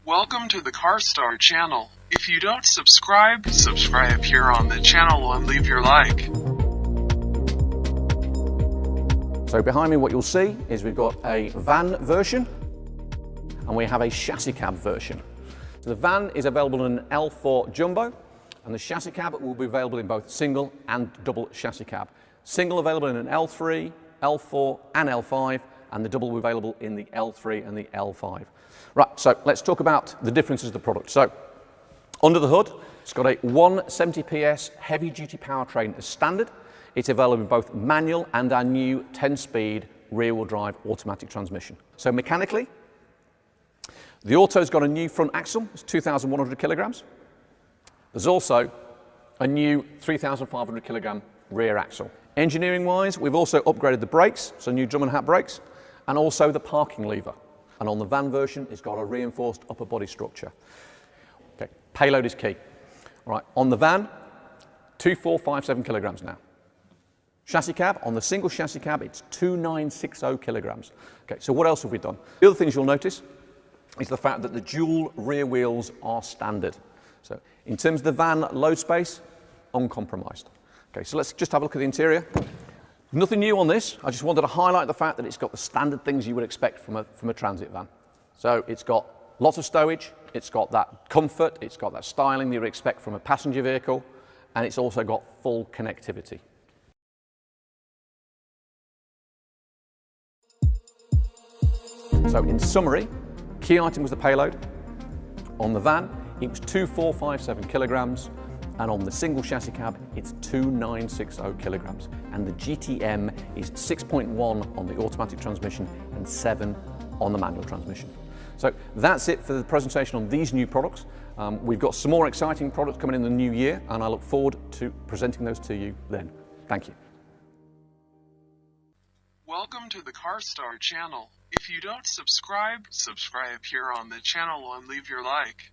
Welcome to the Carwstar channel. If you don't subscribe, subscribe here on the channel and leave your like. So behind me what you'll see is we've got a van version and we have a chassis cab version. So the van is available in an L4 Jumbo and the chassis cab will be available in both single and double chassis cab. Single available in an L3, L4 and L5, and the double will be available in the L3 and the L5. Right, so let's talk about the differences of the product. So under the hood, it's got a 170 PS heavy duty powertrain as standard. It's available in both manual and our new 10-speed rear-wheel drive automatic transmission. So mechanically, the auto's got a new front axle, it's 2,100 kilograms. There's also a new 3,500 kilogram rear axle. Engineering-wise, we've also upgraded the brakes, so new drum and hat brakes, and also the parking lever. And on the van version, it's got a reinforced upper body structure. Okay, payload is key. All right, on the van, 2,457 kilograms now. Chassis cab, on the single chassis cab, it's 2,960 kilograms. Okay, so what else have we done? The other things you'll notice is the fact that the dual rear wheels are standard. So in terms of the van load space, uncompromised. Okay, so let's just have a look at the interior. Nothing new on this. I just wanted to highlight the fact that it's got the standard things you would expect from a transit van. So it's got lots of stowage, it's got that comfort, it's got that styling that you would expect from a passenger vehicle, and it's also got full connectivity. So in summary, key item was the payload. On the van, it was 2,457 kilograms. And on the single chassis cab, it's 2,960 kilograms. And the GTM is 6.1 on the automatic transmission and 7 on the manual transmission. So that's it for the presentation on these new products. We've got some more exciting products coming in the new year, and I look forward to presenting those to you then. Thank you. Welcome to the Carwstar channel. If you don't subscribe, subscribe here on the channel and leave your like.